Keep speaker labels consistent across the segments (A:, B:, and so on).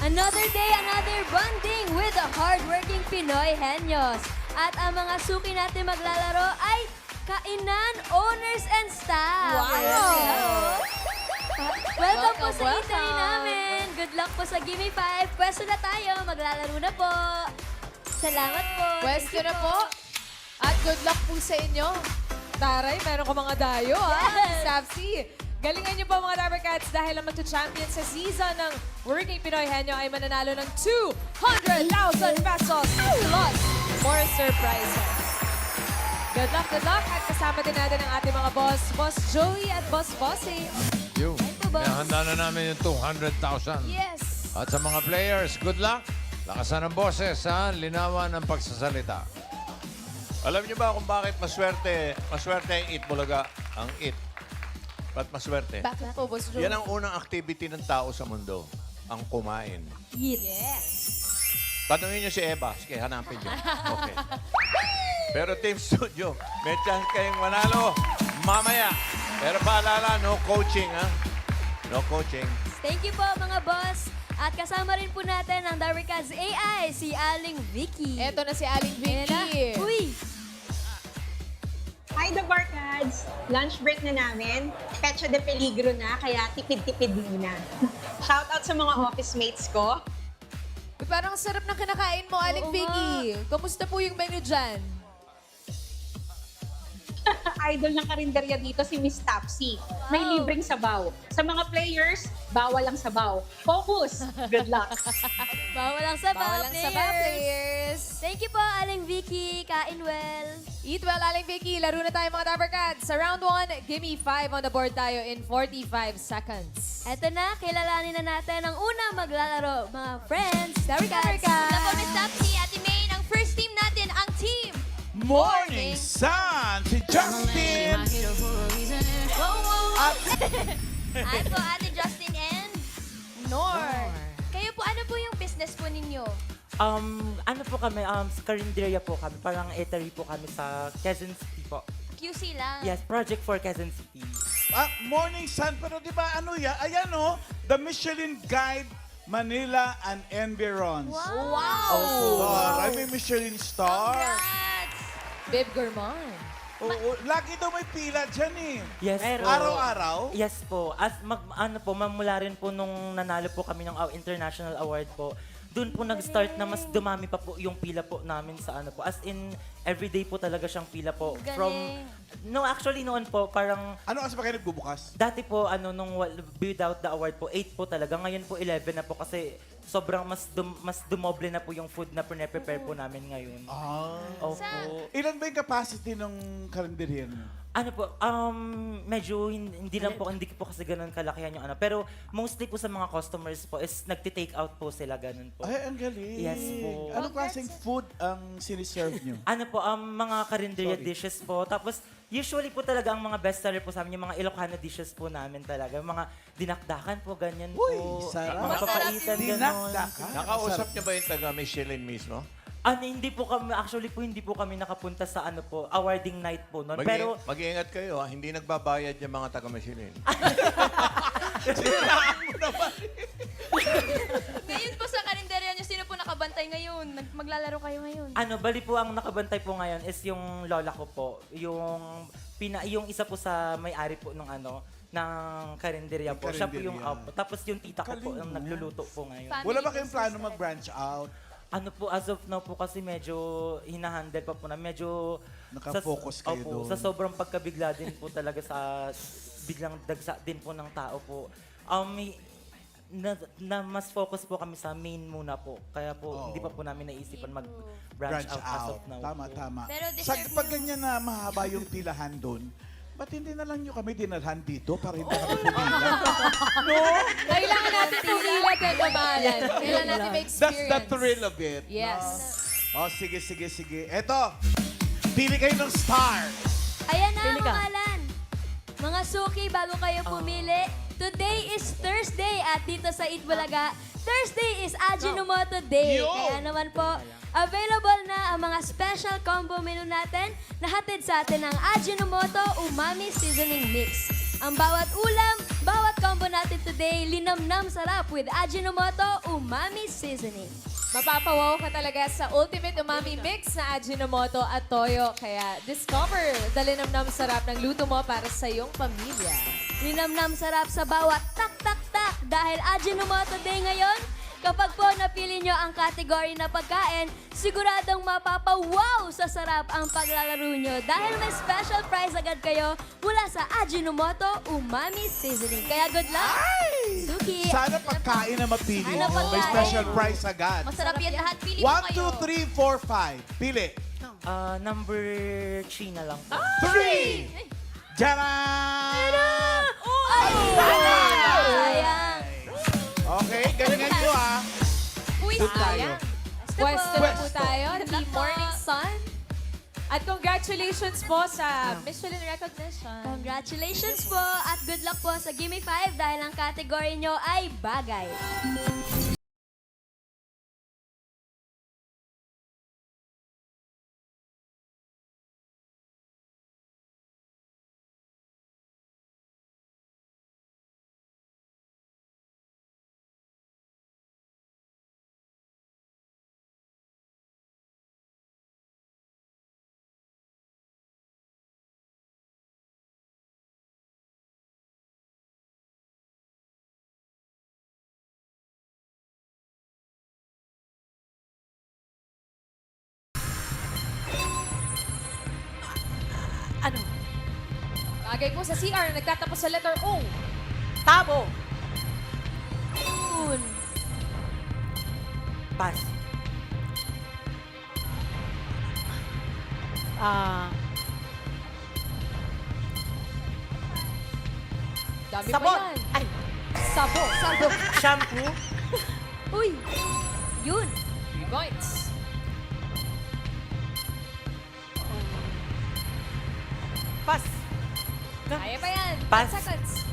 A: Another day, another bonding with the hardworking Pinoy Henyos. At ang mga suki natin maglalaro ay kainan, owners, and staff.
B: Wow!
A: Welcome po sa
B: Welcome,
A: eatery namin. Good luck po sa Gimme 5. Pwesto na tayo. Maglalaro na po. Salamat po.
B: Pwesto na po. At good luck po sa inyo. Taray, meron ko mga dayo,
A: Yes.
B: Sapsi. Galingan niyo po mga Dabber Cats dahil ang magcha-champion sa season ng Working Pinoy Henyo ay mananalo ng 200,000 pesos plus more surprises. Good luck, good luck. At kasama din natin ang ating mga boss, Boss Joey at Boss Bossy.
C: Yung,
A: Ito, boss.
C: handa na namin yung 200,000.
B: Yes.
C: At sa mga players, good luck. Lakasan ng boses, ha? Linawan ng pagsasalita.
D: Alam niyo ba kung bakit maswerte ang Eat Bulaga, ang Eat? Ba't maswerte?
B: Bakit po, Boss Joey?
D: Yan ang unang activity ng tao sa mundo, ang kumain.
A: Eat.
D: Tanungin niyo si Eva. Sige, hanapin niyo. Okay. Pero Team Studio, may chance kayong manalo mamaya. Pero paalala, no coaching, ha? No coaching.
A: Thank you po mga boss. At kasama rin po natin ang Darwicaz AI, si Aling Vicky.
B: Eto na si Aling
A: Ayan na.
B: Vicky.
A: Uy!
E: Hi, the Barkads! Lunch break na namin. Pecha de peligro na, kaya tipid-tipid muna. Shout out sa mga office mates ko.
B: Uy, parang ang sarap ng kinakain mo, Aling
A: Oo
B: Vicky. Kamusta po yung menu dyan?
E: Idol ng karinderya dito si Miss Tapsi. May
A: Wow.
E: libreng sabaw. Sa mga players, bawal ang sabaw. Focus! Good luck!
A: Bawal ang sabaw,
B: Bawal ang sabaw, players.
A: Thank you po, Aling Vicky. Kain well.
B: Eat well, Aling Vicky. Laro na tayo mga Dabber Cats. Sa round 1, gimme 5 on the board tayo in 45 seconds.
A: Eto na, kilalanin na natin ang unang maglalaro, mga friends. Darwicaz.
F: Ako, Miss Tapsi, Ate May, ang first team natin, ang team.
G: Morning Sun! Si Justin!
F: Wow, wow,
G: At
F: Ay po, Ate Justin and Nor. Kayo po, ano po yung business po ninyo?
H: Ano po kami, sa Carinderia po kami, parang eatery po kami sa Quezon City po.
F: QC lang.
H: Yes, project for Quezon City.
G: Morning Sun, pero di ba ano yan? Ayan o, the Michelin Guide Manila and Environs.
F: Wow!
G: Wow. May Michelin star.
F: Congrats!
B: Babe Gourmand.
G: Oo, lagi daw may pila dyan eh.
H: Yes po.
G: Araw-araw?
H: Yes po. Ano po, mamula rin po nung nanalo po kami ng international award po, doon po nag-start na mas dumami pa po yung pila po namin sa ano po. As in, everyday po talaga siyang pila po.
A: Galing.
H: Actually noon po, parang
G: Ano kasi ba kayo nagbubukas?
H: dati po, nung without the award po, 8 po talaga. Ngayon po, 11 na po kasi sobrang mas dumoble na po yung food na prepare po namin ngayon. Opo.
G: Ilan ba yung capacity ng karinderya niyo?
H: Ano po, medyo hindi po kasi ganun kalakihan yung ano. Pero mostly po sa mga customers po is nagti-take out po sila, ganun po.
G: Ay, ang galing.
H: Yes po.
G: Anong klaseng food ang siniserve niyo?
H: Ano po, mga karinderya dishes po. Tapos, usually po talaga ang mga best seller po sa amin, yung mga Ilocano dishes po namin talaga. Yung mga dinakdakan po, ganyan
G: Uy,
H: po.
G: sarap.
H: Mga papaitan, ganun.
G: Dinakdakan.
D: Nakausap niyo ba yung taga Michelin mismo?
H: Hindi po kami, actually po, hindi po kami nakapunta sa ano po, awarding night po noon. Pero,
D: Mag-iingat kayo, ha? Hindi nagbabayad yung mga taga Michelin.
F: Ngayon po sa karinderya nyo, sino po nakabantay ngayon? Maglalaro kayo ngayon?
H: bali po ang nakabantay po ngayon is yung lola ko po. Yung isa po sa may-ari po ng ng karinderya po. Siya po yung
G: Karinderya.
H: Tapos yung tita ko po
G: Galing
H: ang
G: mo.
H: nagluluto po ngayon.
F: Family
G: Wala ba kayong
F: business
G: plano
F: talaga.
G: mag-branch out?
H: As of now po kasi medyo hinahandle pa po na medyo
G: Nakafocus kayo
H: Opo,
G: doon.
H: sa sobrang pagkabigla din po talaga sa biglang dagsa din po ng tao po. Na mas focus po kami sa main muna po. Kaya po hindi pa po namin naisipan mag-branch
G: Branch
H: out as of
G: out.
H: now
G: Tama,
H: po.
G: tama.
F: Pero
G: Sa
F: deserve
G: pag
F: nyo.
G: ganyan na mahaba yung pilahan doon, ba't hindi na lang nyo kami dinalhan dito para hindi kami pumila?
B: Kailangan natin pumila din kamalan. Kailangan natin may
G: That's
B: experience.
G: the thrill of it.
B: Yes.
G: Oh, sige, sige, sige. Eto, pili kayo ng star.
A: Ayan na,
H: Pili ka.
A: pangalan. Mga suki, bago kayo pumili, today is Thursday at dito sa Eat Bulaga, Thursday is Ajinomoto Day. Kaya naman po, available na ang mga special combo menu natin na hatid sa atin ng Ajinomoto Umami Seasoning Mix. Ang bawat ulam, bawat combo natin today Today Linamnam Sarap with Ajinomoto Umami Seasoning.
B: Mapapawaw ka talaga sa ultimate umami mix na Ajinomoto at Toyo. Kaya discover the linamnam sarap ng luto mo para sa iyong pamilya.
A: Linamnam sarap sa bawat tak-tak-tak dahil Ajinomoto Day ngayon. Kapag po napili nyo ang category na pagkain, siguradong mapapawaw sa sarap ang paglalaro nyo dahil may special prize agad kayo mula sa Ajinomoto Umami Seasoning. Kaya good luck, Suki!
G: Sana pagkain na mapili
A: Sana
G: mo. May
A: pagkain.
G: special prize agad.
F: Masarap yan lahat. Pili mo
G: 1,
F: kayo.
G: 2, 3, 4, 5. Pili.
H: Number 3 na lang po.
G: 3! Jaran!
A: Sayang!
G: Okay, galingan nyo ah.
F: Quiz
G: Doon tayo.
B: Pwesto na po
G: Pwesto.
B: tayo, Team Morning Sun. At congratulations po sa Michelin recognition.
A: Congratulations po at good luck po sa Gimme 5 dahil ang category nyo ay bagay.
B: Ano? Bagay po sa CR na nagtatapos sa letter O.
H: Tabo!
A: Spoon.
H: Pass.
B: Dami
H: Sabon!
B: pa yan.
H: Ay!
B: Sabo. Sabo.
H: Shampoo?
A: Uy! Yun!
B: 3 points.
H: Pass.
B: Kaya pa yan.
H: Pass.
B: 10 seconds.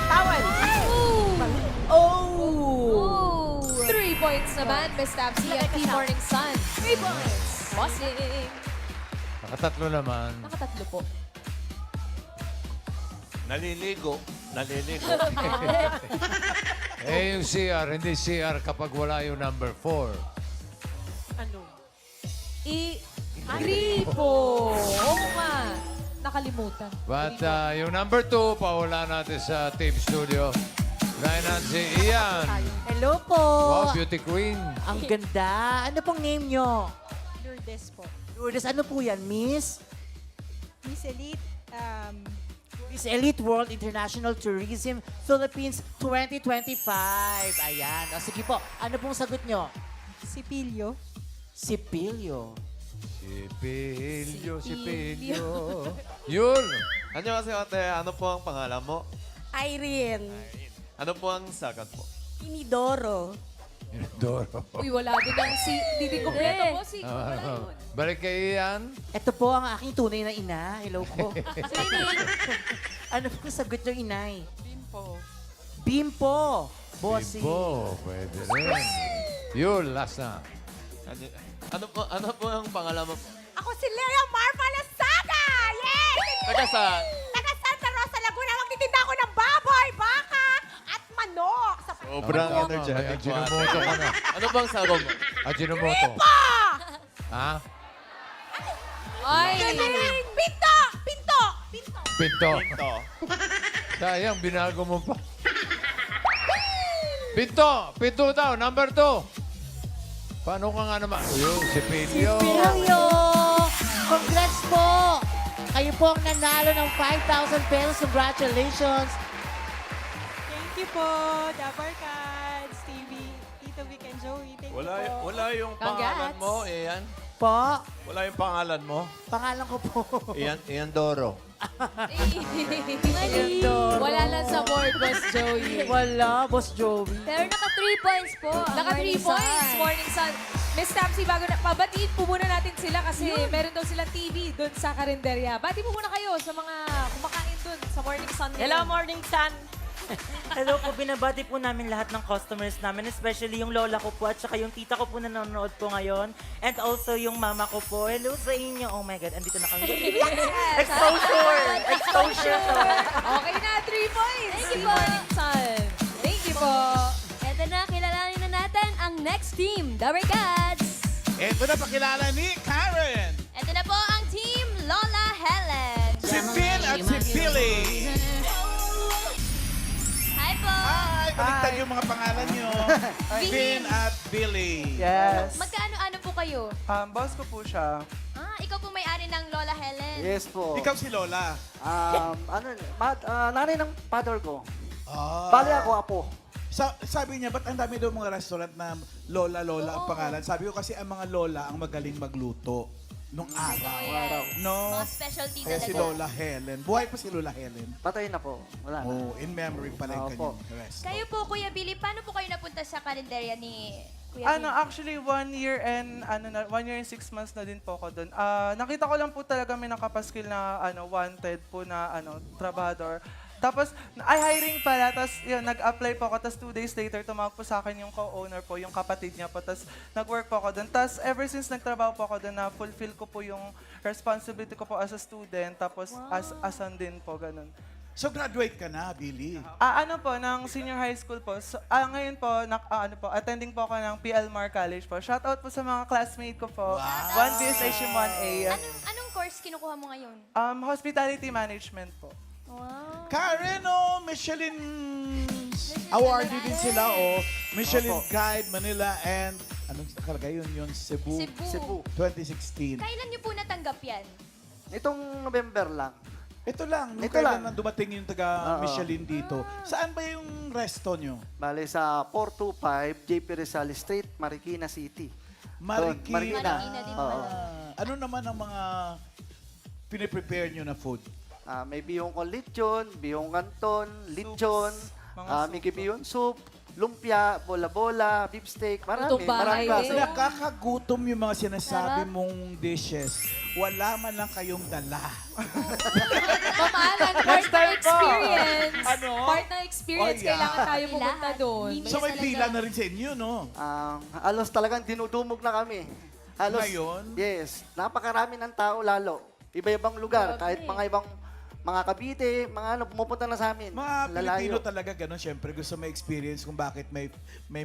H: Towel! Oh!
A: Oh!
B: 3 points naman, Miss Tapsi at Team Morning Sun. 3 points. Bossing.
C: Nakatatlo naman.
B: Nakatatlo po.
D: Naliligo. Naliligo.
C: Eh, yung CR, hindi CR kapag wala yung number 4.
B: Gripo. Oo nga. Nakalimutan.
C: But yung number 2, pawala natin sa Team Studio. Kainan si Ian.
I: Hello po!
C: Wow, beauty queen.
I: Ang ganda. Ano pong name nyo?
E: Lourdes po.
I: Lourdes, ano po yan, Miss?
E: Miss Elite,
I: Miss Elite World International Tourism Philippines 2025. Ayan. O, sige po. Ano pong sagot nyo?
E: Sipilyo.
I: Sipilyo.
C: Sipilyo. Yun.
J: 안녕하세요, ate. Ano po ang pangalan mo?
K: Irene.
J: Ano po ang sagot mo?
K: Inidoro.
C: Doro.
B: Uy, wala din ang si... Hindi din kompleto po si... Wala yun.
C: Balik kay Ian.
I: Ito po ang aking tunay na ina. Hello po. Ano pong sagot nyo, inay? Bimpo. Bimpo. Bossy.
C: Bimbo. Pwede rin. Yun, last na.
J: Ano po ang pangalan mo?
K: Ako si Lea Mar Malasaga! Yay!
J: Taga saan?
K: Taga Santa Rosa, Laguna. Magtitinda ako ng baboy, baka, at manok. Sa
J: Sobrang
C: Tama,
J: energetic
C: may
J: mo,
C: Ajinomoto
J: ate.
C: ka na.
J: Ano bang sagot mo?
C: Ajinomoto. Ha?
B: Ay!
K: Pinto! Pinto! Pinto!
C: Pinto.
J: Ito.
C: Sayang, binago mo pa. Pinto! Pinto daw, number 2. Paano ka nga naman? Yung sipilyo.
I: Sipilyo. Congrats po. Kayo po ang nanalo ng 5,000 pesos. Congratulations.
E: Thank you po, Dabar Cats, TV, Tito Vic and Joey. Thank you po.
D: Wala yung
B: Congrats.
D: pangalan mo, Ian.
I: Po.
D: Wala yung pangalan mo.
I: Pangalan ko po.
D: Ian Doro.
B: Wala lang sa board, Boss Joey.
I: Wala, Boss Joey.
A: Pero naka 3 points po. ang
B: Naka 3
A: Morning
B: points,
A: Sun.
B: Morning Sun. Miss Tapsi, bago na, pabatiin po muna natin sila kasi meron daw silang TV doon sa karinderya. Bati po muna kayo sa mga kumakain doon sa Morning Sun.
K: Hello, Morning Sun.
H: Hello po, binabati po namin lahat ng customers namin, especially yung lola ko po at saka yung tita ko po na nanonood po ngayon. And also yung mama ko po. Hello sa inyo. Oh my God, andito na kami. Exposure! Exposure!
B: Okay na, 3 points.
A: Thank you
B: Team
A: po.
B: Morning Sun. Thank you po.
A: Eto na, kilalanin na natin ang next team, the Cats.
G: Ito na pakilala ni Karen.
F: Ito na po ang Team Lola Helen.
G: Si Finn at si Billy.
F: Hi po.
G: Hi! Baliktad yung mga pangalan nyo. Finn at Billy.
I: Yes.
F: Magkaano-ano po kayo?
I: Boss ko po siya.
F: Ikaw po may-ari ng Lola Helen.
I: Yes po.
G: Ikaw si Lola.
I: Nanay ng father ko.
G: Ah.
I: Bali ako, apo.
G: Sabi niya, ba't ang dami daw mga restaurant na Lola ang pangalan? Sabi ko kasi ang mga Lola ang magaling magluto nung araw. No?
F: Mga specialty
G: Kaya si
F: talaga.
G: Lola Helen. Buhay pa si Lola Helen.
I: Patay na po. Wala na.
G: Oh, in memory pala yung
I: Opo.
G: kanyang rest.
F: Kayo po, Kuya Billy, paano po kayo napunta sa kalendarya ni Kuya Billy?
L: Actually, 1 year and 1 year and 6 months na din po ako doon. Nakita ko lang po talaga may nakapaskil na wanted po na trabador. Tapos, ay hiring pala, tapos yun, nag-apply po ako, tapos 2 days later, tumawag po sa akin yung co-owner po, yung kapatid niya po, tapos nag-work po ako doon. Tapos, ever since nagtrabaho po ako doon, na-fulfill ko po yung responsibility ko po as a student, tapos as asan din po, ganun.
G: So graduate ka na, Billy.
L: Ng senior high school po. So, ngayon po, attending po ako ng PL Mar College po. Shoutout po sa mga classmate ko po. 1B Station 1A.
F: Anong course kinukuha mo ngayon?
L: Hospitality management po.
F: Wow.
G: Karen, Michelin awardee din sila, Michelin Guide Manila and anong nakalagay yun? Cebu.
F: Cebu.
G: 2016.
F: Kailan niyo po natanggap yan?
I: Itong November lang.
G: Ito lang, nung
I: Ito
G: kailan
I: lang.
G: nang dumating yung taga Michelin dito. Saan ba yung resto nyo?
I: Bale sa 425 JP Rizal Street, Marikina City.
G: Marikina.
F: Marikina din
I: Oo.
F: pala.
G: Ano naman ang mga piniprepare nyo na food?
I: May bihong con lechon, bihong canton, lechon,
L: Mga
I: Mickey bihon soup, lumpia, bola-bola, beef steak, marami.
B: Lutong bahay
I: Marami
B: din.
I: klase.
G: Nakakagutom yung mga sinasabi
A: Sarap.
G: mong dishes. Wala man lang kayong dala.
B: Mamahalan, part ng experience.
G: Ano?
B: Part ng experience,
G: Oh, yeah.
B: kailangan tayo pumunta
A: Lahat.
B: doon.
G: So may pila na rin sa inyo, no?
I: Halos talagang dinudumog na kami. Halos,
G: Ngayon?
I: Yes. Napakarami ng tao lalo. Iba-ibang lugar, kahit mga ibang mga Cavite, mga pumupunta na sa amin.
G: Mga Pilipino
I: Lalayo.
G: talaga ganun. Siyempre, gusto may experience kung bakit may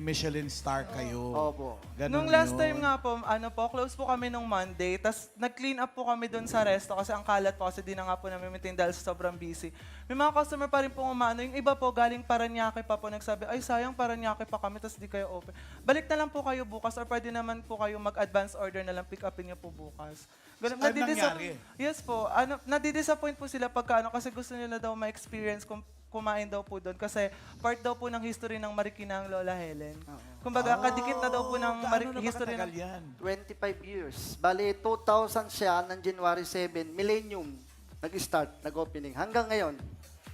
G: Michelin star kayo.
I: Opo.
G: Ganun
L: Nung last
G: yun.
L: time nga po, close po kami nung Monday, tas nag-clean up po kami doon sa resto kasi ang kalat po kasi di na nga po namin maintain dahil sobrang busy. May mga customer pa rin po umano. Yung iba po galing Paranaque pa po nagsabi, ay sayang Paranaque pa kami tas di kayo open. Balik na lang po kayo bukas or pwede naman po kayo mag-advance order na lang, pick upin niyo po bukas. Ganun,
G: Ano nangyari?
L: Yes po. Nadidisappoint po sila pagka kasi gusto nila daw ma-experience kung kumain daw po doon kasi part daw po ng history ng Marikina ang Lola Helen. Kumbaga, kadikit na daw po ng
G: Gaano na ba
L: history
G: katagal
L: ng...
G: yan?
I: 25 years. Bali, 2000 siya ng January 7, Millennium. Nag-start, nag-opening. Hanggang ngayon.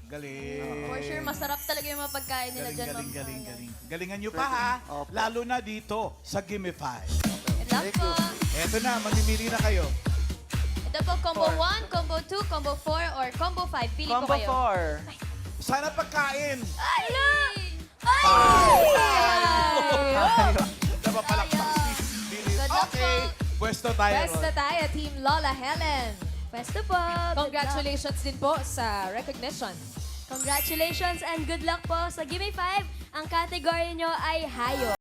G: Galing.
F: For sure, masarap talaga yung mga pagkain nila dyan, Ma'am.
G: Galing. Galingan nyo pa, ha?
I: Opo.
G: Lalo na dito sa Gimme 5.
F: Good luck po.
G: Eto na, mamimili na kayo.
F: Ito po, combo 1, combo 2, combo 4, or combo 5. Pili po
L: Combo
F: kayo.
L: 4.
G: Sana pagkain.
F: Ay!
G: Napapalakpak si Billy.
F: Good luck
G: Okay, pwesto tayo.
B: Best na tayo, Team Lola Helen.
A: Pwesto po. Good luck.
B: Congratulations din po sa recognition.
A: Congratulations and good luck po sa Gimme 5. Ang category nyo ay Hayo.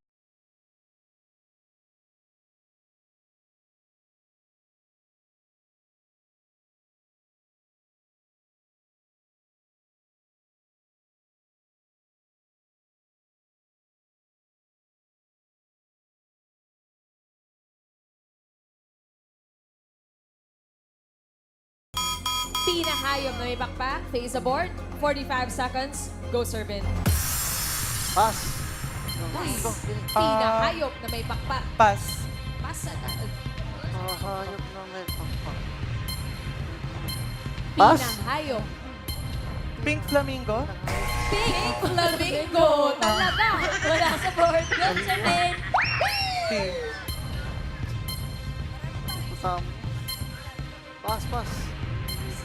B: Pinahayop na may backpack, face aboard, 45 seconds, go Servin.
I: Pass.
B: Pinahayop na may backpack.
L: Pass.
B: Pasa na.
I: Hayop na may pakpak. Pass.
B: Pinahayop.
L: Pink Flamingo.
B: Pink Flamingo. Talaga.
A: Wala sa board. Go, Samin.
L: Team.
I: Pass.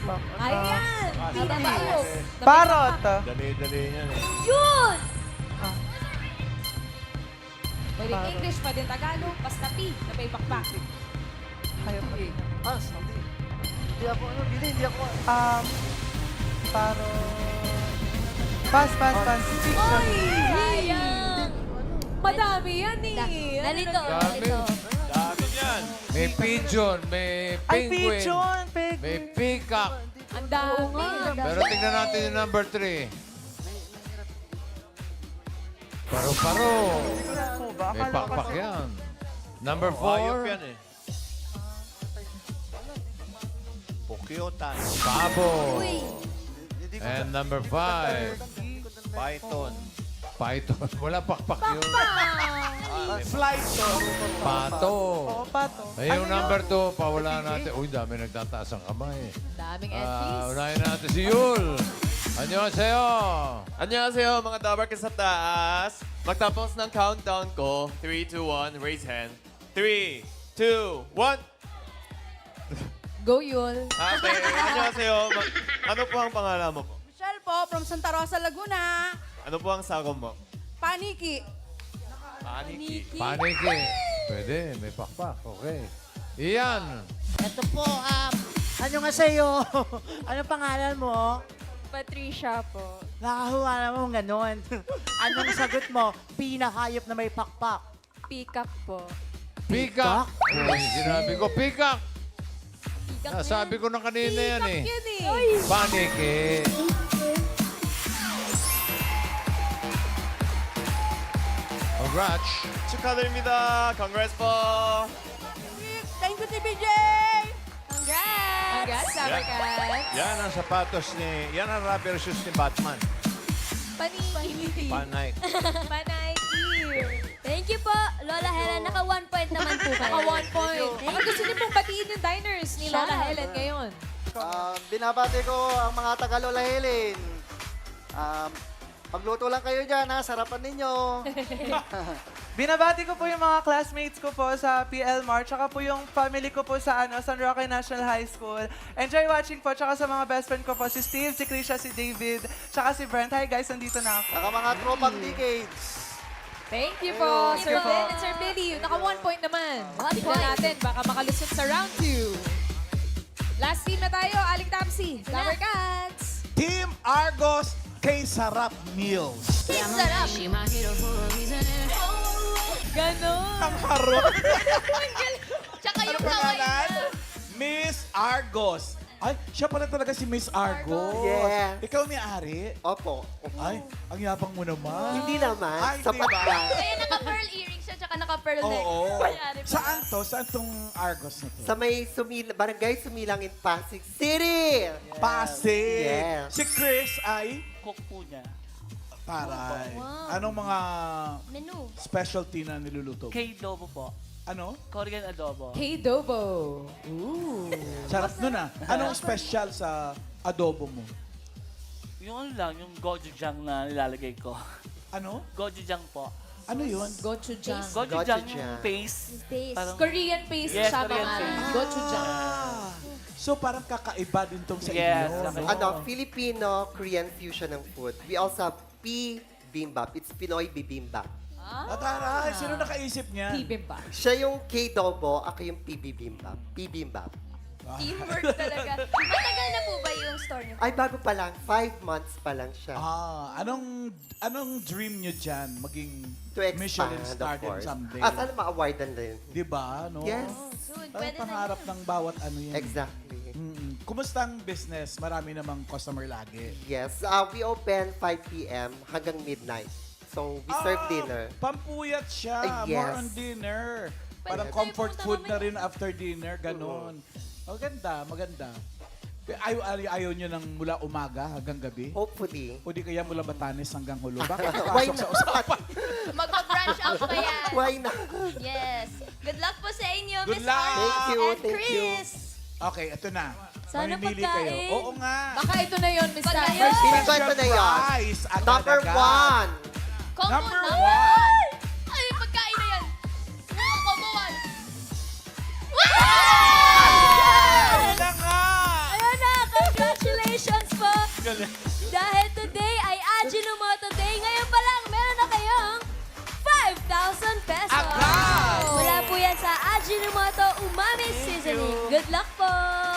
L: pakpak.
B: Ayan! Pinapayok.
L: Parot.
D: Dali-dali niyan eh.
A: Yun!
B: Pwedeng English, pwedeng Tagalog, basta P, na may bakbak.
L: Hayop pa rin.
I: Hindi ako, hindi ako.
L: Parot. Pass. Fiction.
A: Sayang!
B: Madami yan eh.
A: Nalito,
C: Dami.
A: nalito.
D: Dami niyan.
C: May pigeon, may
L: Ay,
C: penguin,
L: pigeon.
C: may peacock.
B: Ang dami.
C: Pero tingnan natin yung number 3. Paro-paro.
L: Po ba?
C: May
L: Akala ko
C: pakpak
L: kasi-
C: yan. Number
D: Hayop
C: 4,
D: yan eh. Pukyotan.
C: baboy. And number 5,
D: Python.
C: python. Wala pakpak yun.
G: Flight to.
C: Pato.
L: Oo, pato.
C: Ay, yung number 2, pawala natin. Uy, dami nagtataas ang kamay.
B: Daming
C: Unahin natin si Yul. Annyeonghaseyo.
J: Annyeonghaseyo mga Dabarkas sa taas. Magtapos ng countdown ko. 3, 2, 1, raise hand. 3, 2, 1.
B: Go, Yul.
J: Ate, annyeonghaseyo. Ano po ang pangalan mo po?
K: Michelle po, from Santa Rosa, Laguna.
J: Ano po ang sakom mo?
K: Paniki.
J: Paniki.
C: Paniki. Pwede, may pakpak. Okay. Iyan.
I: Ito po, ano nga sa'yo? Anong pangalan mo?
F: Patricia po.
I: Nakahuwa naman ganon. Anong sagot mo? Pinahayop na may pakpak.
F: Peacock po.
C: Peacock. Ay, sinabi ko, peacock.
A: Peacock
C: Nasabi ko na kanina yan eh.
B: Yan eh.
C: Paniki. Congrats.
J: 축하드립니다. Congrats po.
K: Thank you, TBJ!
A: Congrats!
B: Congrats, Dabarkas.
D: Yan ang sapatos ni... Yan ang rubber shoes ni Batman.
B: Paniki.
D: Panay.
B: Paniki.
A: Thank you po, Lola Helen. Naka 1 point naman po kayo.
B: Naka 1 point. Baka gusto niyo pong batiin yung diners ni Lola
A: Siya.
B: Helen ngayon.
I: Binabati ko ang mga taga-Lola Helen. Pagluto lang kayo dyan, ha? Sarapan ninyo.
L: Binabati ko po yung mga classmates ko po sa PL Mart, tsaka po yung family ko po sa San Roque National High School. Enjoy watching po, tsaka sa mga best friend ko po, si Steve, si Krisha, si David, tsaka si Brent. Hi guys, nandito na ako.
I: Saka mga tropang decades.
B: Thank you po,
A: Thank
B: Sir
A: you po.
B: Ben and Sir Billy. Naka 1 point naman.
A: 1
B: Tignan
A: point.
B: natin, baka makalusot sa round 2. Last team na tayo, Aling Tapsi, Dabarkats.
G: Team Argos kay Sarap Meals.
A: Sarap!
B: Ganon.
G: Ang harot.
A: Tsaka
G: Ano
A: yung kaway
G: pangalan?
A: na.
G: Miss Argos. Ay, siya pala talaga si Miss Argos.
I: Yeah.
G: Ikaw may-ari?
I: Opo.
G: Ay, ang yapang mo naman.
I: Hindi naman.
G: Ay,
I: Sapat
G: di ba?
I: lang.
A: Kaya naka-pearl earrings siya, tsaka naka-pearl neck.
G: Oo.
A: Mayari pa.
G: Saan to? Saan tong Argos na to?
I: Sa may barangay Sumilangin, Pasig City.
G: Pasig.
I: Yeah.
G: Si Chris ay
H: Cook po niya.
G: taray.
A: Wow.
G: Anong mga
A: Menu.
G: specialty na niluluto?
H: K-Dobo po.
G: Ano?
H: Korean adobo.
B: K-Dobo.
G: Sarap nun ah. Anong special sa adobo mo?
H: Yung ano lang, yung gochujang na nilalagay ko.
G: Ano?
H: Gochujang po.
G: Ano yun?
B: Gochujang.
H: Gochujang
I: Gochujang.
H: yung paste.
A: Taste.
H: Parang
B: Korean paste
H: Yes,
B: siya
H: Korean
B: pangalan.
H: paste.
B: Gochujang.
G: So parang kakaiba din tong sa
H: Yes,
G: inyo.
H: kakaiba.
G: no?
I: Filipino-Korean fusion ng food. We also have Bibimbap. It's Pinoy Bibimbap.
G: Taray, sino nakaisip niyan?
B: Bibimbap.
I: Siya yung K-Dobo, ako yung Bibimbap. Bibimbap.
A: Teamwork talaga. Matagal na po ba yung store niyo?
I: Ay, bago pa lang. 5 months pa lang siya.
G: Anong dream nyo dyan? Maging
I: To expand,
G: Michelin
I: of
G: star din
I: course.
G: someday.
I: Sana ma-awardan din.
G: Di ba? No?
I: Yes.
A: Soon,
G: Parang
A: pwede na
G: pangarap
A: yun.
G: ng bawat ano yan.
I: Exactly.
G: Kumusta ang business? Marami namang customer lagi.
I: Yes. We open 5 p.m. hanggang midnight. So, we serve dinner.
G: Pampuyat siya.
I: Yes.
G: More on dinner. Parang
A: Pwede
G: comfort
A: tayo
G: food
A: punta
G: na rin after dinner. Ganon. Maganda, maganda. Ayaw nyo ng mula umaga hanggang gabi?
I: Hopefully.
G: O di kaya mula Batanes hanggang Hulo? Bakit
I: Why
G: pasok sa
I: not?
G: usapan?
A: Magpa-branch out pa yan.
I: Why not?
A: Yes. Good luck po sa inyo,
G: Good
A: Miss
G: luck.
A: Arlo
I: Thank you,
A: and
I: thank you.
A: Chris.
G: Okay, ito na.
A: Sana
G: Mamimili
A: pagkain.
G: kayo. Oo nga.
B: Baka ito na yun, Miss
A: Pagkain.
B: Tapsi.
I: Feeling ko ito na yan.
G: Prize.
I: Number
G: Agad-agad.
I: 1.
A: Combo
G: Number
A: number
G: one.
A: Ay, pagkain na yan. Combo 1.
G: Ayun na nga!
A: Ayan na, Congratulations po! Dahil today ay Ajinomoto Day, ngayon pa lang meron na kayong 5,000 pesos. Wala po yan sa Ajinomoto Umami Seasoning. Good luck po!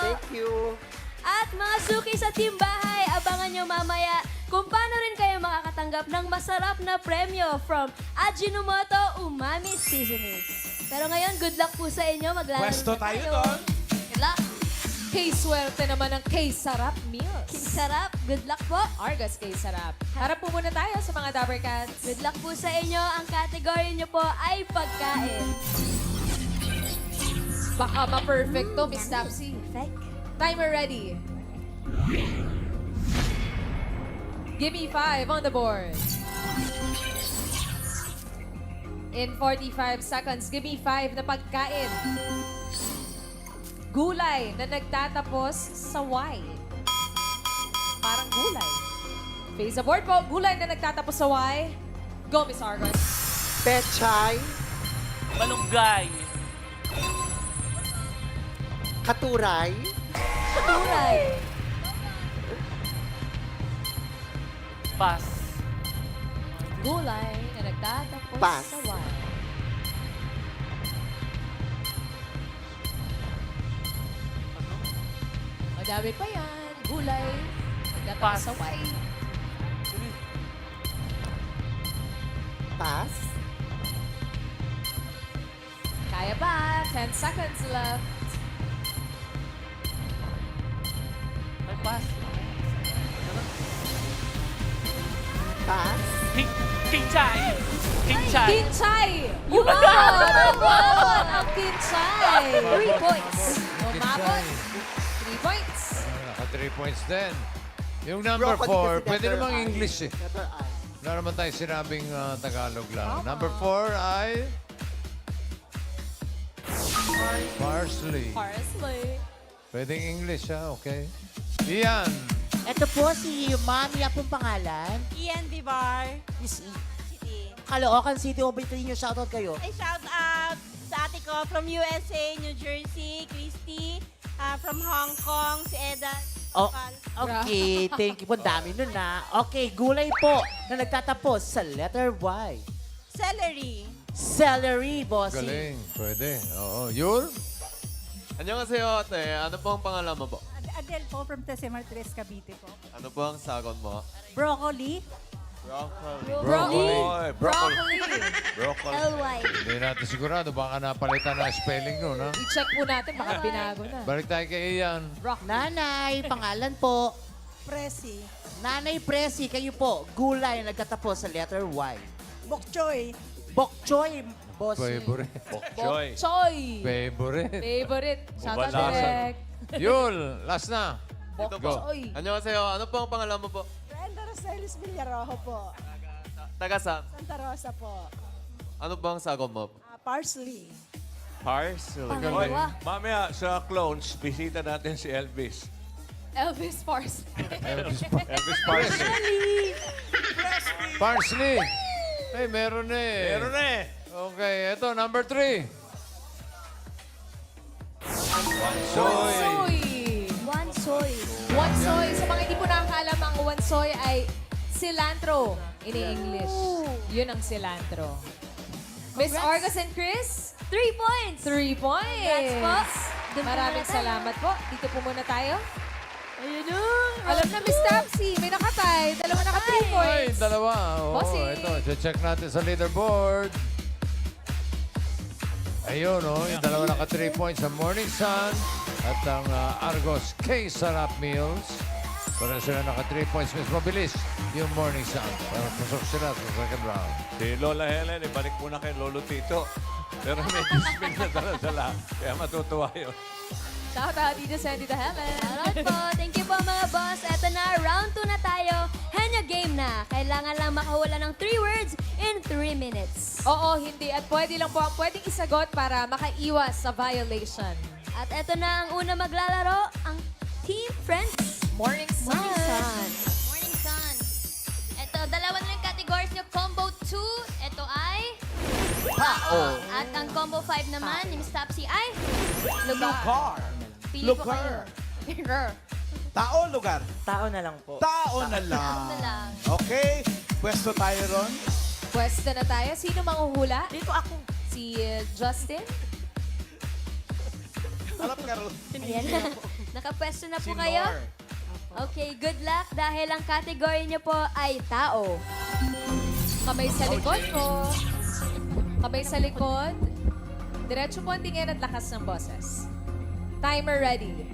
I: Thank you.
A: At mga suki sa Team Bahay, abangan nyo mamaya kung paano rin kayo makakatanggap ng masarap na premyo from Ajinomoto Umami Seasoning. Pero ngayon, good luck po sa inyo. Maglalaro
G: Pwesto
A: na
G: tayo doon.
A: Good luck.
B: K-swerte naman ng K-sarap meals.
A: Sarap. Good luck po.
B: Argos K-sarap. Harap po muna tayo sa mga Dabber Cats.
A: Good luck po sa inyo. Ang category nyo po ay pagkain.
B: Baka ma-perfect to, Miss Tapsy.
A: Perfect.
B: Timer ready. Give me 5 on the board. In 45 seconds, give me 5 na pagkain. Gulay na nagtatapos sa Y. Parang gulay. Face the board po. Gulay na nagtatapos sa Y. Go, Miss Argos.
I: Pechay.
H: Malunggay.
I: Katuray.
A: Turay.
H: Pass.
B: Gulay na nagtatapos
I: Pass.
B: sa Y. Madami pa yan. Gulay. Nagtatapos
H: Pass.
B: sa Y.
I: Pass.
B: Kaya pa. 10 seconds left.
H: May pass.
I: Pass.
H: Kinchay. Kinchay.
B: Kinchay! Umabot ang Kinchay!
A: 3 points.
B: Umabot. 3 points.
C: Naka 3 points din. Yung number
I: Broccoli
C: 4,
I: kasi
C: pwede
I: letter
C: namang
I: I.
C: English eh.
I: Letter I.
C: Wala naman tayo sinabing Tagalog lang. Number 4 ay... Parsley.
B: Parsley.
C: Pwedeng English ha, okay. Ian.
I: Ito po si Mami, apong pangalan.
K: Ian Vivar.
I: Miss E.
K: City.
I: Caloocan City, Obrito ninyo, shoutout kayo.
K: Ay, shout out sa ate ko from USA, New Jersey, Christy. From Hong Kong, si Eda.
I: Oh, okay, thank you po. Dami nun na. Okay, gulay po na nagtatapos sa letter Y.
K: Celery.
I: Celery, bossy.
C: Galing. Pwede. Oo. Yul?
J: Annyeonghaseyo, ate. Ano po ang pangalan mo po?
K: Adele po from Tesemar Tres, Cavite po.
J: Ano po ang sagot mo?
K: Broccoli.
J: Broccoli.
C: Broccoli.
D: Oy, broccoli.
B: Broccoli.
D: Broccoli.
A: LY.
C: Hindi natin sigurado. Baka napalitan na spelling nun, ha?
B: I-check po natin. Baka binago na.
C: Balik tayo kay Ian.
I: Nanay, pangalan po.
K: Presi.
I: Nanay Presi, kayo po. Gulay na nagtatapos sa letter Y.
K: Bokchoy.
I: Bokchoy, bossy.
C: Favorite.
D: Bok choy.
B: Choy.
C: Favorite.
B: Favorite. Shout out
D: Bubalasan.
B: direct.
C: Yul, last na.
J: Ito
C: Go.
J: po. Annyeonghaseyo. Ano po ang pangalan mo po?
K: Brenda Roselis Villarojo po.
J: Taga saan?
K: Santa Rosa po.
J: Ano po ang sagot mo?
K: Parsley.
D: Parsley.
A: Pangalawa.
D: Mamaya sa clones, bisita natin si Elvis.
B: Elvis Parsley.
D: Elvis Parsley.
C: Parsley. Hey, meron na eh.
D: Meron na eh.
C: Okay, ito, number 3.
B: Soy.
A: One soy.
B: Wansoy. Sa mga hindi po nakakaalam, ang wansoy ay cilantro in English. Yun ang cilantro. Miss
A: Congrats.
B: Argos and Chris,
A: 3 points.
B: 3 points.
A: Congrats po. Doon po
B: Maraming
A: muna tayo.
B: salamat po. Dito po muna tayo.
A: Ayun na.
B: Alam na, Miss Tapsy, may nakatay. Dalawa naka 3
C: Ay,
B: points.
C: dalawa. Oo,
B: Bossing.
C: ito. Check natin sa leaderboard. Ayun, oh, yung dalawa naka 3 points sa Morning Sun at ang Argos K-Sarap Meals. Pero sila naka 3 points. Mas mabilis yung Morning Sun. Para pasok sila sa second round.
D: Si Lola Helen, ibalik muna kay Lolo Tito. Pero may dismay na dala-dala. Kaya matutuwa yun.
B: Shout out dito sa Dita Helen.
A: Alright po. Thank you po mga boss. Eto na, round 2 na tayo. Henya game na. Kailangan lang makahula ng 3 words in 3 minutes.
B: Oo, hindi. At pwede lang po ang pwedeng isagot para makaiwas sa violation.
A: At eto na ang una maglalaro, ang Team Friends.
B: Morning Sun.
A: Morning Sun.
F: Morning Sun. Ito, dalawa na lang categories nyo. Combo 2, ito ay... Pao. At ang combo 5 naman, ni Miss Tapsy ay... Lugar. Pili po kayo. Lugar.
G: Tao, lugar?
H: Tao na lang po.
G: Tao na lang.
F: na lang.
G: Okay. Pwesto tayo ron.
B: Pwesto na tayo. Sino manghuhula?
K: Dito ako.
B: Si Justin?
G: Harap ka ron.
A: Ayan na. Nakapwesto na po
G: Si
A: kayo?
G: Nor.
A: Okay, good luck dahil ang category niyo po ay tao.
B: Kamay sa likod mo. Kamay sa likod. Diretso po ang tingin at lakas ng boses. Timer ready.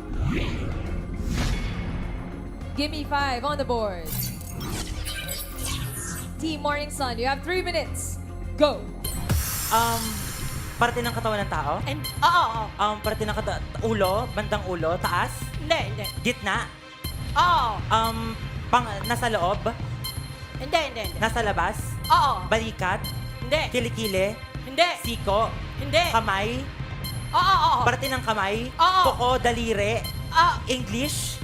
B: Give me 5 on the board. Team Morning Sun, you have 3 minutes. Go!
H: Parte ng katawan ng tao?
K: And, oo.
H: Parte ng ulo, bandang ulo, taas,
K: Hindi.
H: gitna,
K: Oo.
H: nasa loob,
K: Hindi.
H: nasa labas,
K: Oo.
H: balikat,
K: Hindi.
H: kilikili,
K: Hindi.
H: siko,
K: Hindi.
H: kamay,
K: Oo.
H: parte ng kamay,
K: Oo.
H: kuko, daliri,
K: Oo.
H: English,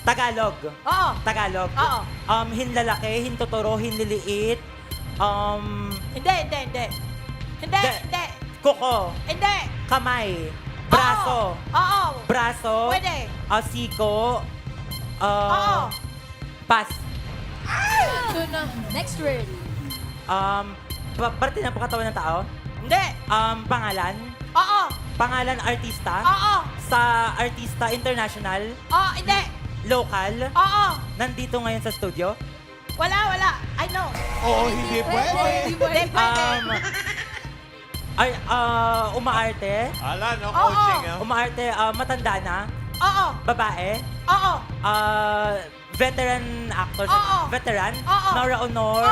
H: Tagalog.
K: Oo.
H: Tagalog.
K: Oo.
H: Hinlalaki, hintuturo, hinliliit,
K: Hindi. Hindi.
H: kuko,
K: Hindi.
H: kamay, braso,
K: Oo.
H: braso,
K: Pwede.
H: siko,
K: Oo.
H: pass.
B: Ito na.
A: Next word.
H: Parte ng katawan ng tao,
K: Hindi.
H: pangalan,
K: Oo.
H: pangalan artista,
K: Oo.
H: sa artista international,
K: Oo. Hindi.
H: local,
K: Oo.
H: nandito ngayon sa studio,
K: Wala. I know.
G: Oo, hindi pwede.
K: Hindi pwede.
H: umaarte,
D: Ala, no coaching, ha?
H: umaarte, matanda na,
K: Oo.
H: babae,
K: Oo.
H: veteran actor,
K: Oo.
H: veteran,
K: Oo.
H: Nora Honor,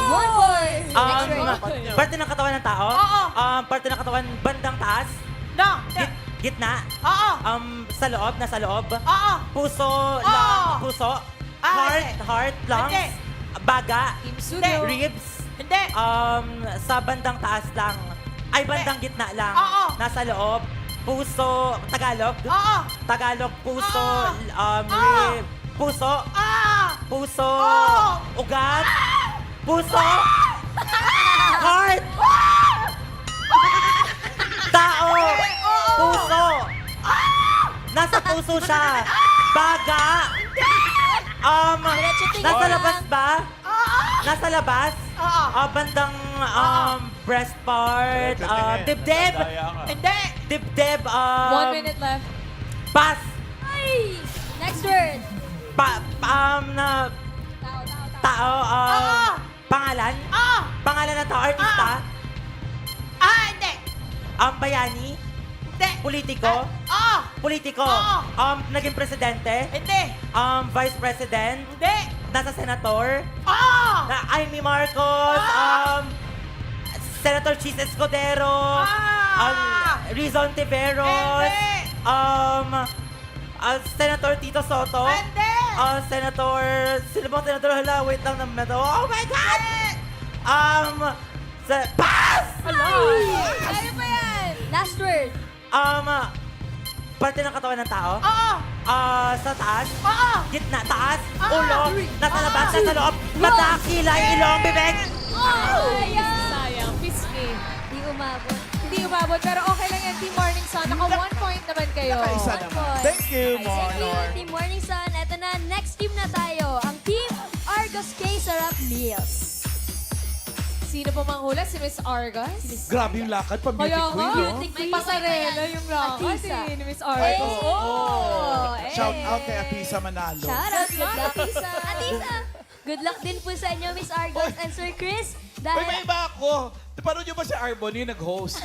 A: One point. Next word.
H: parte ng katawan ng tao,
K: Oo.
H: parte ng katawan bandang taas,
K: No.
H: gitna,
K: Oo.
H: sa loob, nasa loob,
K: Oo.
H: puso,
K: Oo.
H: puso,
K: Ah,
H: heart, lungs,
K: Hindi.
H: baga,
B: Team Suno.
H: ribs,
K: Hindi.
H: sa bandang taas lang, ay bandang gitna lang,
K: Oo.
H: nasa loob, puso, Tagalog,
K: Oo.
H: Tagalog, puso,
K: Oo.
H: rib, puso,
K: Ah.
H: puso,
K: Oo.
H: ugat, puso, heart, tao, puso, nasa puso siya, baga,
A: Diretso tingin
H: nasa
A: lang.
H: labas ba? Nasa labas?
K: Oo.
H: Bandang breast part,
D: Diretso tingin.
H: dibdib,
D: Daya ka.
K: Hindi.
H: dibdib,
B: 1 minute left.
H: pass,
A: Ay! Next word.
H: na tao,
K: Oo.
H: pangalan,
K: Oo.
H: pangalan ng tao, artista,
K: Hindi.
H: bayani,
K: Hindi.
H: politiko,
K: Oo.
H: politiko,
K: Oo.
H: naging presidente,
K: Hindi.
H: vice president,
K: Hindi.
H: nasa senator,
K: Oo.
H: na Amy Marcos, Senator Chis Escudero, Rizon Tiveros, Senator Tito Soto,
K: Hindi.
H: Senator, sino bang Senator? Hala, wait lang naman ito. Oh my God! Pass!
B: Kaya pa yan!
A: Last word.
H: Parte ng katawan ng tao,
K: Oo.
H: sa taas,
K: Oo.
H: gitna, taas, ulo, nasa labas, nasa loob, mata, kilay, ilong, bibig.
B: Sayang. Pisngi.
A: Di umabot.
B: Hindi umabot, pero okay lang yan, Team Morning Sun. Naka 1 point naman kayo.
G: Nakaisa
A: One
G: naman.
A: point.
G: Thank you,
A: Thank you,
G: Monor.
A: Team Morning Sun. Eto na, next team na tayo. Ang Team Argos K Sarap Meals.
B: Sino po manghula? Si Miss Argos?
G: Grabe yung lakad pa, beauty
B: Kaya
G: queen,
B: nga,
G: no?
A: Beauty queen.
B: pasarela yung lakad
A: Atisa.
B: ni Miss Argos.
A: Oh,
G: Shout out kay Atisa Manalo.
A: Shout out. Good luck, Atisa. Atisa. Good luck din po sa inyo, Miss Argos and Sir Chris.
G: Uy,
A: Dahil
G: may iba ako. Paano nyo ba si Arbony nag-host?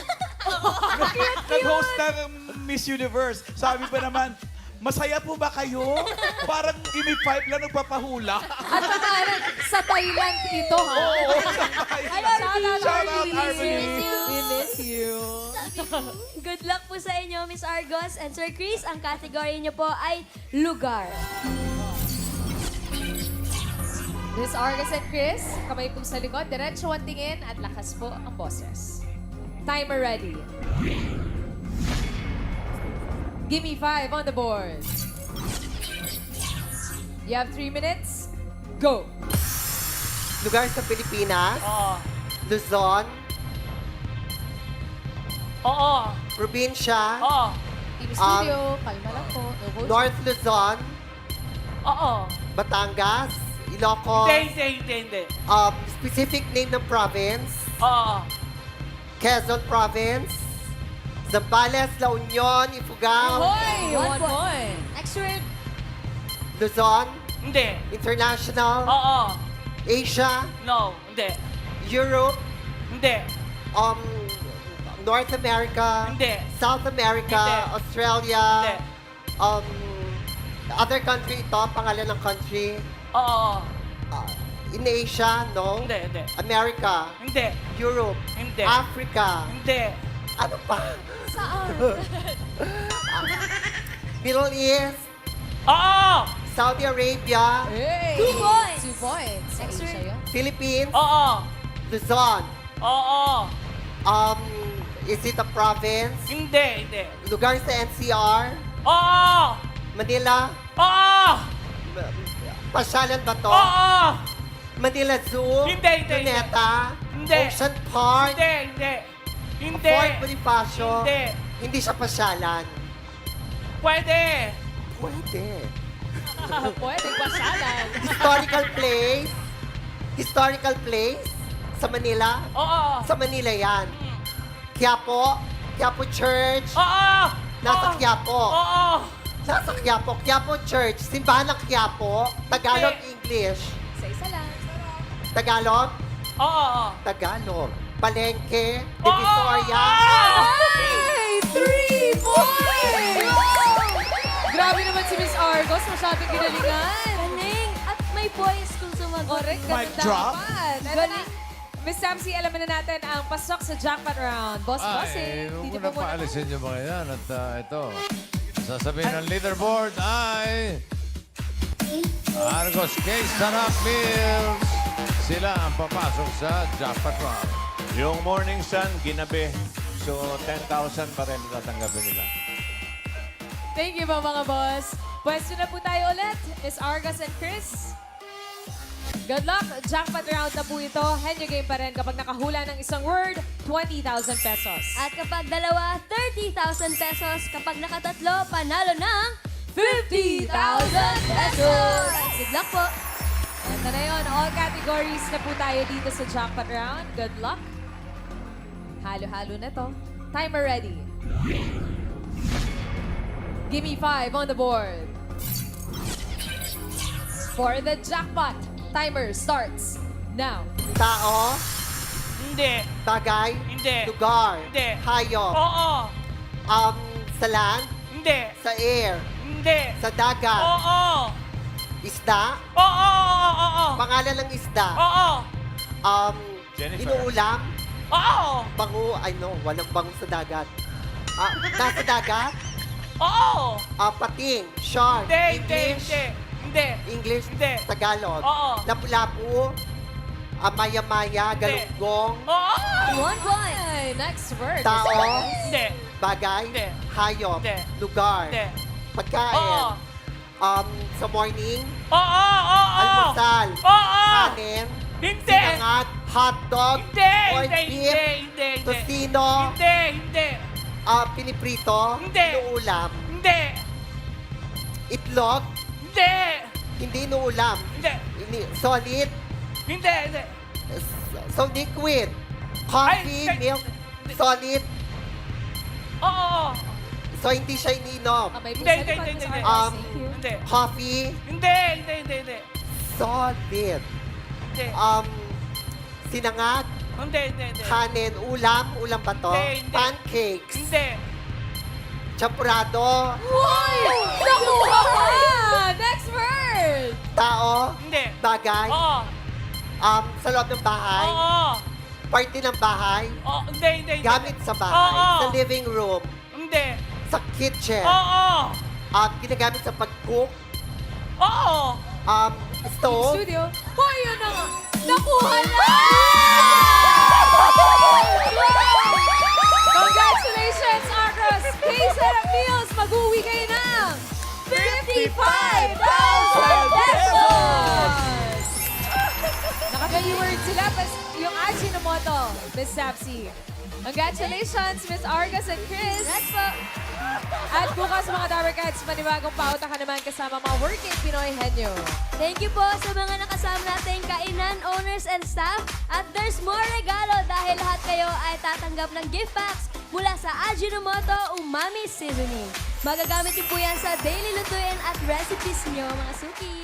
G: Nag-host ng Miss Universe. Sabi pa naman, masaya po ba kayo? Parang give me 5 lang nagpapahula.
B: At pangalan, sa Thailand ito, ha?
G: Shout out, Arbony.
B: We miss you.
A: good luck po sa inyo, Miss Argos and Sir Chris. Ang category niyo po ay lugar.
B: Miss Argos and Chris, kamay po sa likod, diretso ang tingin at lakas po ang boses. Timer ready. Give me 5 on the board. You have 3 minutes. Go!
I: Lugar sa Pilipinas? Luzon?
K: Oo.
I: Probinsya?
K: Oo.
B: Team Studio, kalma lang po. No coaching.
I: North Luzon,
H: Oo.
I: Batangas, Ilocos,
H: Hindi.
I: specific name ng province,
H: Oo.
I: Quezon Province, Zambales, La Union, Ifugao,
B: Hoy!
A: One
B: One
A: point.
B: point.
A: Next word.
I: Luzon,
H: Hindi.
I: International,
H: Oo.
I: Asia,
H: No. Hindi.
I: Europe,
H: Hindi.
I: North America,
H: Hindi.
I: South America,
H: Hindi.
I: Australia,
H: Hindi.
I: other country ito, pangalan ng country.
H: Oo.
I: In Asia, no?
H: Hindi.
I: America,
H: Hindi.
I: Europe,
H: Hindi.
I: Africa,
H: Hindi.
I: ano pa?
A: Saan?
I: Middle East,
H: Oo.
I: Saudi Arabia,
B: Hey!
A: 2 points.
B: 2 points.
A: Next
B: Asia
A: word.
B: yun.
I: Philippines,
H: Oo.
I: Luzon.
H: Oo.
I: Is it a province?
H: Hindi.
I: Lugar sa NCR?
H: Oo.
I: Manila?
H: Oo.
I: Pasyalan ba to?
H: Oo.
I: Manila Zoo?
H: Hindi.
I: Luneta?
H: Hindi.
I: Ocean Park?
H: Hindi.
I: Fort Bonifacio?
H: Hindi.
I: Hindi siya pasyalan.
H: Pwede.
I: Pwede.
B: Pwede, pasyalan.
I: Historical place? Sa Manila?
H: Oo.
I: Sa Manila yan. Quiapo Church?
H: Oo.
I: Nasa Quiapo.
H: Oo.
I: Nasa Quiapo. Quiapo Church. Simbahan ng Quiapo. Tagalog, English.
B: Isa lang.
I: Tagalog?
H: Oo.
I: Tagalog. Palengke. Divisoria.
B: Hey! 3 points! Grabe naman si Miss Argos. Masyadong ginalingan.
A: Galing. At may points kung sumagot.
B: Correct,
G: Mic
B: ganun
G: drop.
B: dapat. Ito na. Miss Samsi, alamin na natin ang pasok sa jackpot round. Bossing.
C: Huwag
B: Dito
C: mo na
B: po muna.
C: paalisin yung mga yan. At ito, sasabihin ng leaderboard ay Argos K. Sarap Mills. Sila ang papasok sa jackpot round.
D: Yung Morning Sun, ginabi. So, 10,000 pa rin tatanggapin nila.
B: Thank you po mga boss. Pwesto na po tayo ulit. Miss Argos and Chris. Good luck. Jackpot round na po ito. Henyo game pa rin. Kapag nakahula ng isang word, 20,000 pesos.
A: At kapag dalawa, 30,000 pesos. Kapag nakatatlo, panalo ng 50,000 pesos. Good luck po.
B: Ito na yun. All categories na po tayo dito sa jackpot round. Good luck. Halo-halo na to. Timer ready. Give me 5 on the board. For the jackpot, timer starts now.
I: Tao.
H: Hindi.
I: Bagay.
H: Hindi.
I: Lugar.
H: Hindi.
I: Hayop.
H: Oo.
I: Sa land.
H: Hindi.
I: Sa air.
H: Hindi.
I: Sa dagat.
H: Oo.
I: Isda.
H: Oo.
I: Pangalan ng isda.
H: Oo.
D: Jennifer.
I: Inuulam.
H: Oo.
I: Bango. I know, walang bango sa dagat. Nasa dagat.
H: Oo.
I: Pating. Shark.
H: Hindi.
I: English.
H: Hindi.
I: Tagalog.
H: Oo.
I: Lapu-lapu. Maya-maya. Galunggong.
H: Oo.
A: 1 point.
B: Okay, next word.
I: Tao.
B: Miss Argos.
H: Hindi.
I: Bagay.
H: Hindi.
I: Hayop.
H: Hindi.
I: Lugar.
H: Hindi.
I: Pagkain.
H: Oo.
I: Sa morning.
H: Oo.
I: Almusal.
H: Oo.
I: Kanin.
H: Hindi.
I: Sinangag. Hotdog. Corned beef.
H: Hindi.
I: Tocino.
H: Hindi.
I: Piniprito.
H: Hindi.
I: Inuulam.
H: Hindi.
I: Itlog.
H: Hindi.
I: Hindi inuulam.
H: Hindi.
I: Solid.
H: Hindi.
I: So liquid. Coffee,
H: Ay,
I: milk, solid.
H: Oo.
I: So hindi siya iniinom.
B: May
H: Hindi,
B: pusa
H: hindi,
B: pa,
H: hindi,
B: Miss
H: hindi.
B: Argos. Thank you.
H: Hindi.
I: Coffee,
H: Hindi.
I: solid.
H: Hindi.
I: Sinangag,
H: Hindi.
I: kanin, ulam ba to?
H: Hindi.
I: Pancakes,
H: Hindi.
I: champurado,
B: Uy! Nakuha ka! Next word!
I: tao,
H: Hindi.
I: bagay,
H: Oo.
I: sa loob ng bahay,
H: Oo.
I: party ng bahay,
H: Oo. Hindi.
I: gamit sa bahay,
H: Oo.
I: sa living room,
H: Hindi.
I: sa kitchen,
H: Oo.
I: ginagamit sa pag-cook,
H: Oo.
I: stove,
B: Studio. Hoy, yun na nga. Nakuha na! Congratulations, Argos! K-Sarap Meals! Mag-uwi kayo ng 55,000 pesos! Naka-keyword sila, pas yung Ajinomoto, Miss Sapsi. Congratulations, Miss Argos and Chris!
A: That's po.
B: At bukas mga Dabber Cats, panibagong pauta ka naman kasama mga Working Pinoy Henyo.
A: Thank you po sa mga nakasama nating kainan, owners, and staff. At there's more regalo dahil lahat kayo ay tatanggap ng gift packs mula sa Ajinomoto Umami Seasoning. Magagamit din po yan sa daily lutuin at recipes nyo, mga suki.